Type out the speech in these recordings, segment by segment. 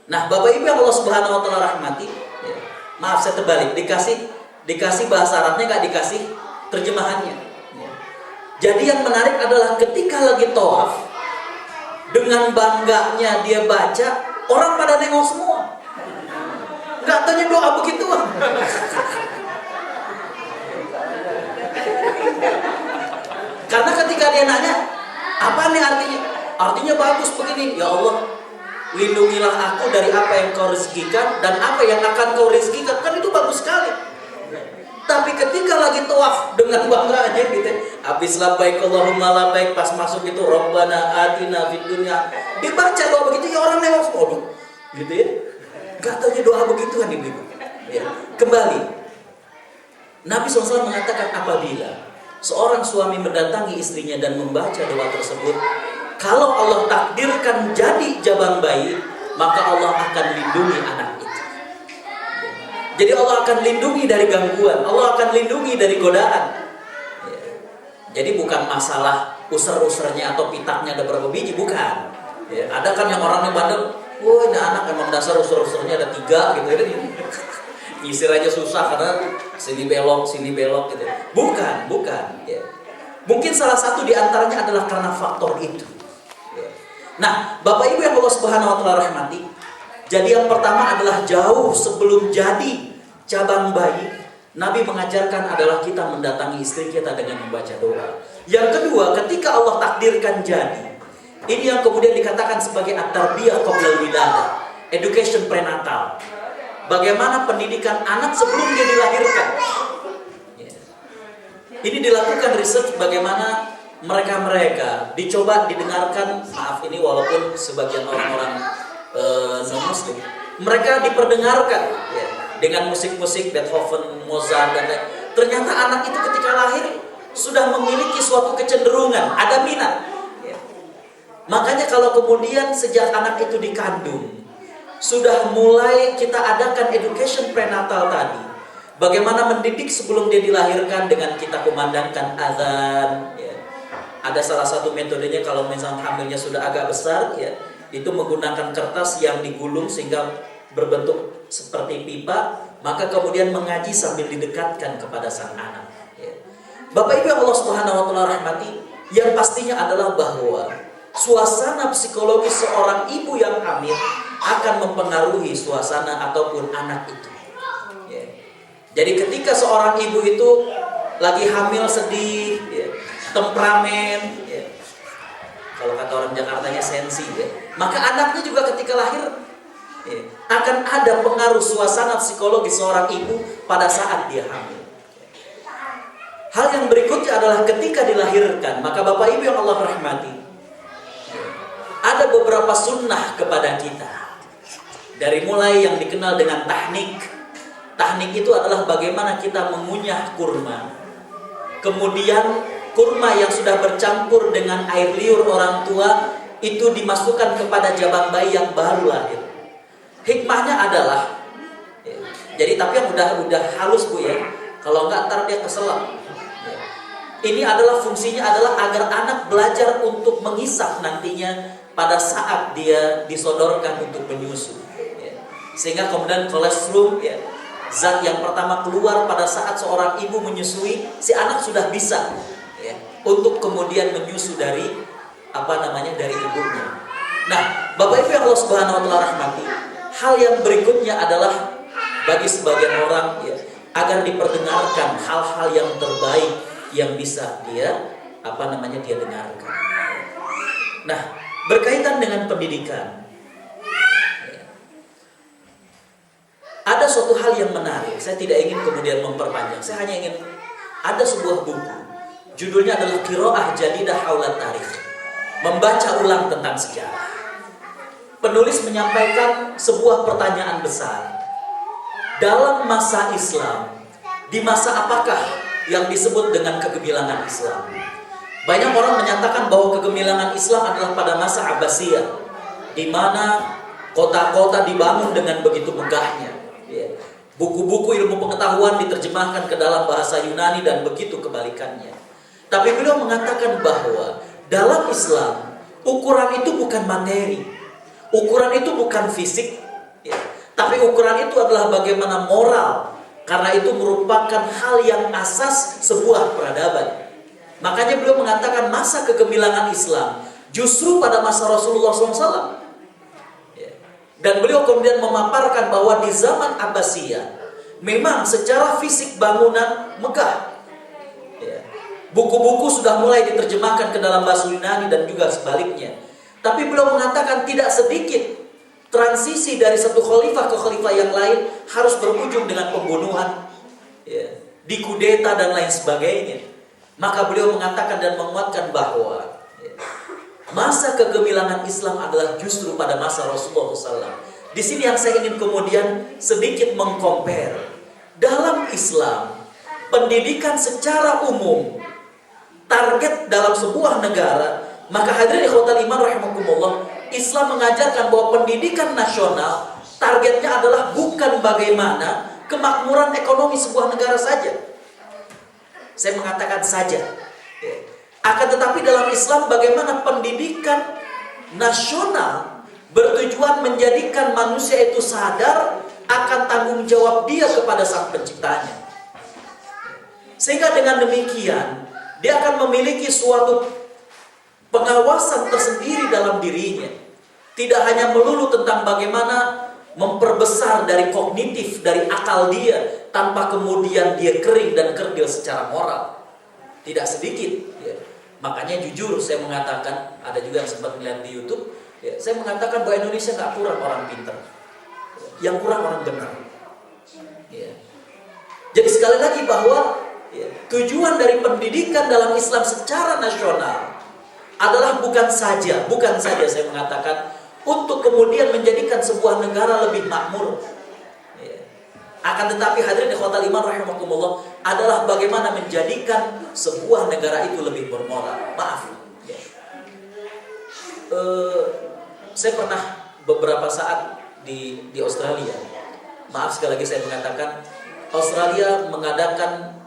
Nah, Bapak Ibu yang Allah Subhanahu wa taala rahmati, ya, maaf saya terbalik, dikasih bahasa Arabnya, nggak dikasih terjemahannya. Ya. Jadi yang menarik adalah ketika lagi tawaf, dengan bangganya dia baca, orang pada nengok semua. Nggak tanya doa begitu. Karena ketika dia nanya, apa nih artinya? Artinya bagus begini, ya Allah, lindungilah aku dari apa yang kau rezekikan dan apa yang akan kau rezekikan. Kan itu bagus sekali. Tapi ketika lagi tawaf dengan bangganya gitu, habis labbaik Allahumma labbaik, pas masuk itu Rabbana atina fid dunya, dibaca doa begitu, ya orang nengok semua gitu ya. Gak taunya doa begitu kan ibu. Ya. Kembali, Nabi SAW mengatakan apabila seorang suami mendatangi istrinya dan membaca doa tersebut, kalau Allah takdirkan jadi jabang bayi, maka Allah akan lindungi anak itu. Jadi Allah akan lindungi dari gangguan, Allah akan lindungi dari godaan. Jadi bukan masalah user-usernya atau pitaknya ada berapa biji, bukan. Ya, ada kan yang orangnya bandel, wah ini anak emang dasar user-usernya ada 3 gitu. Isir aja susah karena sini belok gitu. Bukan. Ya. Mungkin salah satu di antaranya adalah karena faktor itu. Ya. Nah, Bapak Ibu yang Allah Subhanahu wa taala rahmati, jadi yang pertama adalah jauh sebelum jadi cabang bayi, Nabi mengajarkan adalah kita mendatangi istri kita dengan membaca doa. Yang kedua, ketika Allah takdirkan jadi, ini yang kemudian dikatakan sebagai at-tarbiyah qabla al-wiladah, education prenatal. Bagaimana pendidikan anak sebelum dia dilahirkan. Ini dilakukan research bagaimana mereka dicoba didengarkan, maaf ini walaupun sebagian orang-orang non-muslim, mereka diperdengarkan ya, dengan musik-musik Beethoven, Mozart dan lain. Ternyata anak itu ketika lahir sudah memiliki suatu kecenderungan, ada minat ya. Makanya kalau kemudian sejak anak itu dikandung, sudah mulai kita adakan education prenatal tadi, bagaimana mendidik sebelum dia dilahirkan dengan kita kumandangkan azan ya. Ada salah satu metodenya kalau misalnya hamilnya sudah agak besar ya, itu menggunakan kertas yang digulung sehingga berbentuk seperti pipa, maka kemudian mengaji sambil didekatkan kepada sang anak ya. Bapak Ibu yang Allah Subhanahu wa taala rahmati, yang pastinya adalah bahwa suasana psikologis seorang ibu yang hamil akan mempengaruhi suasana ataupun anak itu ya. Jadi ketika seorang ibu itu lagi hamil sedih ya, temperamen ya, kalau kata orang Jakartanya sensi ya, maka anaknya juga ketika lahir ya, akan ada pengaruh suasana psikologis seorang ibu pada saat dia hamil. Hal yang berikutnya adalah ketika dilahirkan, maka Bapak Ibu yang Allah rahmati, ada beberapa sunnah kepada kita. Dari mulai yang dikenal dengan tahnik. Tahnik itu adalah bagaimana kita mengunyah kurma. Kemudian kurma yang sudah bercampur dengan air liur orang tua itu dimasukkan kepada jabang bayi yang baru lahir. Hikmahnya adalah ya, jadi tapi yang udah halus Bu ya. Kalau enggak ntar dia keselak. Ya. Ini adalah fungsinya adalah agar anak belajar untuk menghisap nantinya pada saat dia disodorkan untuk menyusu. Sehingga kemudian kolesterol ya, zat yang pertama keluar pada saat seorang ibu menyusui, si anak sudah bisa ya, untuk kemudian menyusu dari dari ibunya. Nah, Bapak Ibu yang Allah Subhanahu wa taala rahmati, hal yang berikutnya adalah bagi sebagian orang ya, agar diperdengarkan hal-hal yang terbaik yang bisa dia dia dengarkan. Nah, berkaitan dengan pendidikan, ada suatu hal yang menarik. Saya tidak ingin kemudian memperpanjang. Saya hanya ingin ada sebuah buku. Judulnya adalah Qiraah Jadidah Haula Tarikh. Membaca ulang tentang sejarah. Penulis menyampaikan sebuah pertanyaan besar. Dalam masa Islam, di masa apakah yang disebut dengan kegemilangan Islam? Banyak orang menyatakan bahwa kegemilangan Islam adalah pada masa Abbasiyah, di mana kota-kota dibangun dengan begitu megahnya. Buku-buku ilmu pengetahuan diterjemahkan ke dalam bahasa Yunani dan begitu kebalikannya. Tapi beliau mengatakan bahwa dalam Islam ukuran itu bukan materi, ukuran itu bukan fisik, Tapi ukuran itu adalah bagaimana moral, karena itu merupakan hal yang asas sebuah peradaban. Makanya beliau mengatakan masa kegemilangan Islam justru pada masa Rasulullah SAW. Dan beliau kemudian memaparkan bahwa di zaman Abbasiyah memang secara fisik bangunan megah. Buku-buku sudah mulai diterjemahkan ke dalam bahasa Yunani dan juga sebaliknya. Tapi beliau mengatakan tidak sedikit transisi dari satu khalifah ke khalifah yang lain harus berujung dengan pembunuhan, dikudeta dan lain sebagainya. Maka beliau mengatakan dan menguatkan bahwa masa kegemilangan Islam adalah justru pada masa Rasulullah SAW. Di sini yang saya ingin kemudian sedikit mengcompare. Dalam Islam, pendidikan secara umum, target dalam sebuah negara, maka hadirin ikhwatal iman rahimakumullah, Islam mengajarkan bahwa pendidikan nasional targetnya adalah bukan bagaimana kemakmuran ekonomi sebuah negara saja. Saya mengatakan saja. Akan tetapi dalam Islam bagaimana pendidikan nasional bertujuan menjadikan manusia itu sadar akan tanggung jawab dia kepada sang penciptanya. Sehingga dengan demikian dia akan memiliki suatu pengawasan tersendiri dalam dirinya. Tidak hanya melulu tentang bagaimana memperbesar dari kognitif, dari akal dia, tanpa kemudian dia kering dan kerdil secara moral. Tidak sedikit. Makanya jujur saya mengatakan, ada juga yang sempat melihat di YouTube, saya mengatakan bahwa Indonesia nggak kurang orang pintar, yang kurang orang benar. Jadi sekali lagi bahwa tujuan dari pendidikan dalam Islam secara nasional adalah bukan saja saya mengatakan untuk kemudian menjadikan sebuah negara lebih makmur. Akan tetapi hadirin ikhwatal iman rahimakumullah adalah bagaimana menjadikan sebuah negara itu lebih bermoral. Maaf. Saya pernah beberapa saat di Australia. Maaf sekali lagi saya mengatakan, Australia mengadakan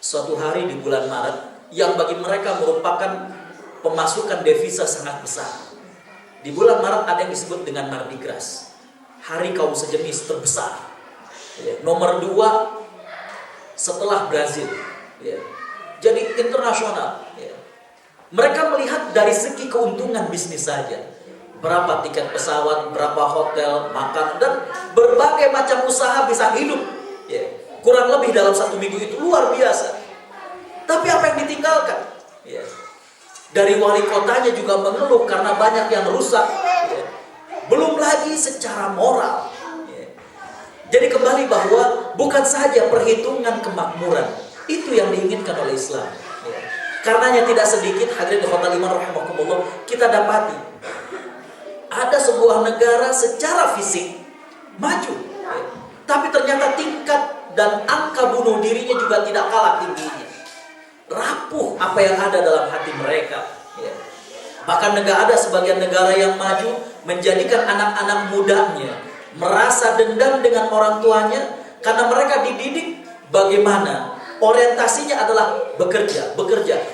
suatu hari di bulan Maret yang bagi mereka merupakan pemasukan devisa sangat besar. Di bulan Maret ada yang disebut dengan Mardi Gras, hari kaum sejenis terbesar, nomor 2 setelah Brazil. Jadi internasional. Mereka melihat dari segi keuntungan bisnis saja, berapa tiket pesawat, berapa hotel, makan, dan berbagai macam usaha bisa hidup kurang lebih dalam 1 minggu itu luar biasa. Tapi apa yang ditinggalkan? Dari wali kotanya juga mengeluh karena banyak yang rusak. Belum lagi secara moral. Jadi kembali bahwa bukan saja perhitungan kemakmuran itu yang diinginkan oleh Islam. Karenanya tidak sedikit hadirin ikhwatal iman rahimakumullah kita dapati ada sebuah negara secara fisik maju, tapi ternyata tingkat dan angka bunuh dirinya juga tidak kalah tingginya. Rapuh apa yang ada dalam hati mereka. Bahkan ada sebagian negara yang maju menjadikan anak-anak mudanya merasa dendam dengan orang tuanya karena mereka dididik bagaimana orientasinya adalah bekerja,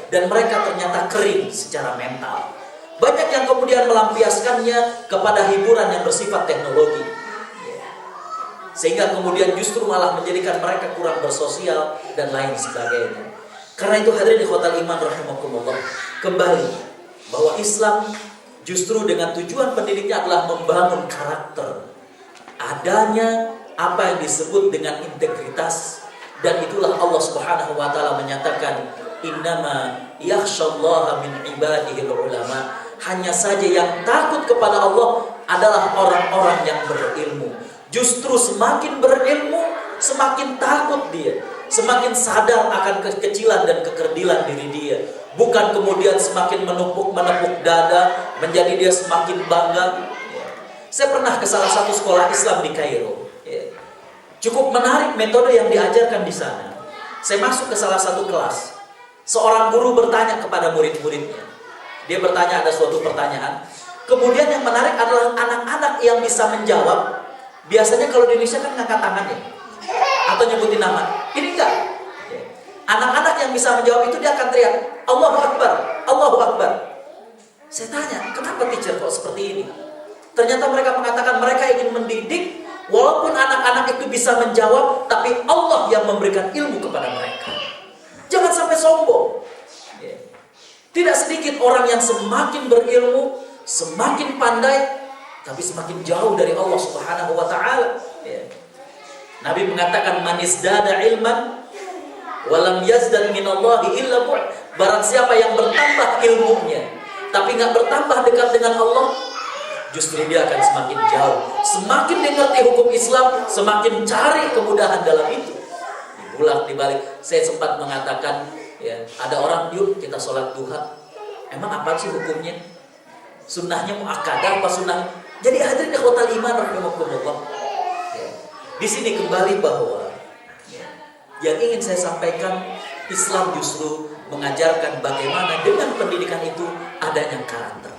dan mereka ternyata kering secara mental. Banyak yang kemudian melampiaskannya kepada hiburan yang bersifat teknologi, sehingga kemudian justru malah menjadikan mereka kurang bersosial dan lain sebagainya. Karena itu hadirin ikhwatal iman rahimakumullah, kembali bahwa Islam justru dengan tujuan pendidiknya adalah membangun karakter, adanya apa yang disebut dengan integritas. Dan itulah Allah Subhanahu wa taala menyatakan innama yakhsyallaha min ibadihil ulama. Hanya saja yang takut kepada Allah adalah orang-orang yang berilmu. Justru semakin berilmu, semakin takut dia, semakin sadar akan kekecilan dan kekerdilan diri dia. Bukan kemudian semakin menepuk dada, menjadi dia semakin bangga. Saya pernah ke salah satu sekolah Islam di Kairo. Cukup menarik metode yang diajarkan di sana. Saya masuk ke salah satu kelas. Seorang guru bertanya kepada murid-muridnya. Dia bertanya ada suatu pertanyaan. Kemudian yang menarik adalah anak-anak yang bisa menjawab. Biasanya kalau di Indonesia kan ngangkat tangannya atau nyebutin nama. Ini enggak. Anak-anak yang bisa menjawab itu dia akan teriak, Allahu Akbar, Allahu Akbar. Saya tanya, kenapa teacher kok seperti ini? Ternyata mereka mengatakan mereka ingin mendidik Walaupun anak-anak itu bisa menjawab, tapi Allah yang memberikan ilmu kepada mereka. Jangan sampai sombong. Tidak sedikit orang yang semakin berilmu, semakin pandai, tapi semakin jauh dari Allah Subhanahu wa Ta'ala. Nabi mengatakan, man izdada ilman walam yazdad minallahi illa bu'd. Barang siapa yang bertambah ilmunya tapi nggak bertambah dekat dengan Allah, justru dia akan semakin jauh. Semakin dia ngerti hukum Islam, semakin cari kemudahan dalam itu. Dibulak dibalik. Saya sempat mengatakan, ya, ada orang, yuk kita sholat duha. Emang apa sih hukumnya? Sunnahnya muakkadah apa sunnah? Jadi hadirin ikhwatal iman rahimakumullah. Ya. Di sini kembali bahwa yang ingin saya sampaikan, Islam justru mengajarkan bagaimana dengan pendidikan itu adanya karakter.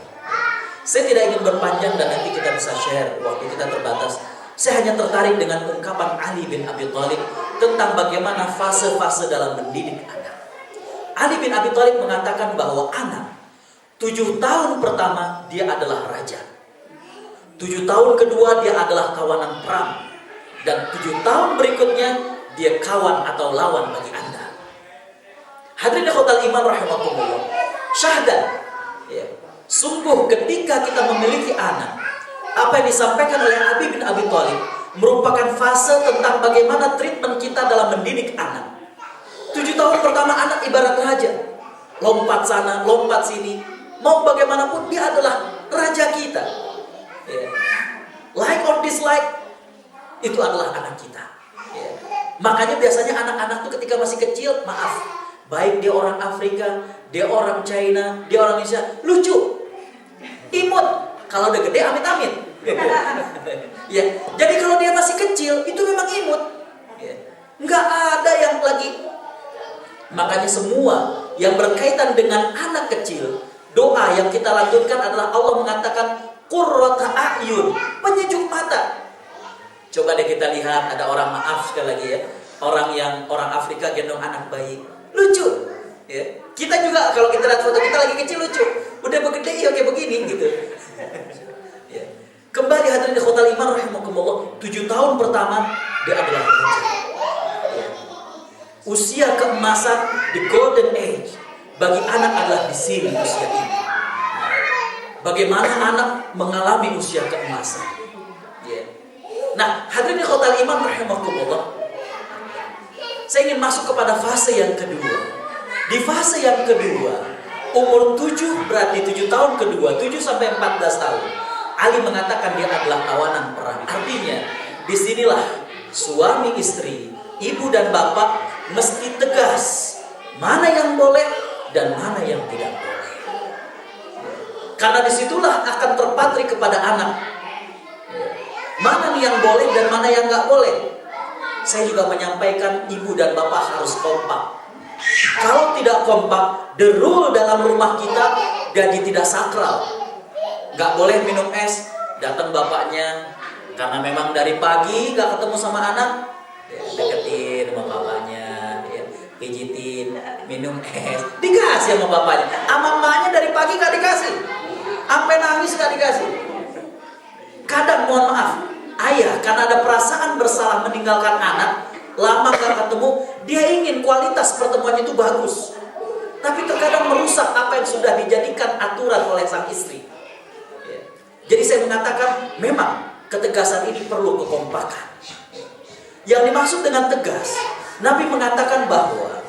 Saya tidak ingin berpanjang dan nanti kita bisa share, waktu kita terbatas. Saya hanya tertarik dengan ungkapan Ali bin Abi Thalib tentang bagaimana fase-fase dalam mendidik anak. Ali bin Abi Thalib mengatakan bahwa anak 7 tahun pertama dia adalah raja, 7 tahun kedua dia adalah kawanan perang, dan 7 tahun berikutnya dia kawan atau lawan bagi Anda. Hadirin ikhwatal iman rahimakumullah. Syahdan, ya. Sungguh ketika kita memiliki anak, apa yang disampaikan oleh Ali bin Abi Thalib merupakan fase tentang bagaimana treatment kita dalam mendidik anak. 7 tahun pertama anak ibarat raja, lompat sana, lompat sini, mau bagaimanapun dia adalah raja kita. Ya. Like or dislike, itu adalah anak kita. Ya. Makanya biasanya anak-anak tuh ketika masih kecil, maaf, baik dia orang Afrika, dia orang China, dia orang Indonesia, lucu, imut. Kalau udah gede amit-amit. Ya, jadi kalau dia masih kecil itu memang imut. Ya. Nggak ada yang lagi. Makanya semua yang berkaitan dengan anak kecil, doa yang kita lanjutkan adalah Allah mengatakan qurrata a'yun, penyejuk mata. Coba deh kita lihat, ada orang, maaf sekali lagi ya, orang Afrika gendong anak bayi, lucu. Ya. Kita juga kalau kita lihat foto kita lagi kecil lucu, udah begede ya kayak begini gitu. Ya. Kembali hadirin ikhwatal iman rahimakumullah, 7 tahun pertama dia adalah raja. Ya. Usia keemasan, the golden age bagi anak adalah di sini usia ini. Bagaimana anak mengalami usia keemasan? Ya. Nah, hadirin ikhwatal iman rahimakumullah, saya ingin masuk kepada fase yang kedua. Di fase yang kedua, umur 7 berarti 7 tahun kedua, 7 sampai 14 tahun. Ali mengatakan dia adalah tawanan perang. Artinya, disinilah suami istri, ibu dan bapak mesti tegas mana yang boleh dan mana yang tidak boleh. Karena disitulah akan terpatri kepada anak. Mana nih yang boleh dan mana yang nggak boleh. Saya juga menyampaikan ibu dan bapak harus kompak. Kalau tidak kompak, the rule dalam rumah kita jadi tidak sakral. Gak boleh minum es, datang bapaknya, karena memang dari pagi gak ketemu sama anak, deketin sama bapaknya, pijitin, minum es, dikasih sama bapaknya. Sama mamanya dari pagi gak dikasih, sampai nangis gak dikasih. Kadang mohon maaf, ayah karena ada perasaan bersalah meninggalkan anak, lama gak ketemu, dia ingin kualitas pertemuannya itu bagus, tapi terkadang merusak apa yang sudah dijadikan aturan oleh sang istri. Jadi saya mengatakan memang ketegasan ini perlu kekompakan. Yang dimaksud dengan tegas, Nabi mengatakan bahwa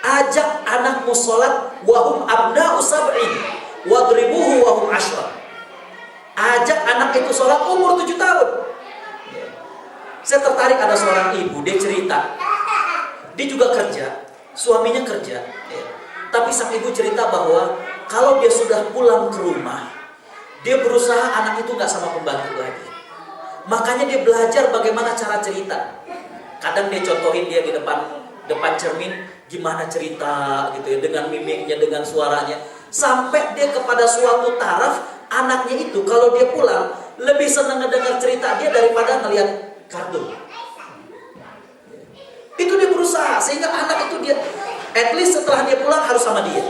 ajak anakmu sholat wahum abna'u sab'in wadribuhu wahum ashra. Ajak anak itu sholat umur 7 tahun. Saya tertarik, ada seorang ibu, dia cerita, dia juga kerja, suaminya kerja, tapi sang ibu cerita bahwa kalau dia sudah pulang ke rumah, dia berusaha anak itu nggak sama pembantu lagi. Makanya dia belajar bagaimana cara cerita. Kadang dia contohin dia di depan cermin gimana cerita gitu ya, dengan mimiknya, dengan suaranya, sampai dia kepada suatu taraf anaknya itu kalau dia pulang lebih senang mendengar cerita dia daripada ngelihat kartun. Itu dia berusaha sehingga anak itu dia at least setelah dia pulang harus sama dia.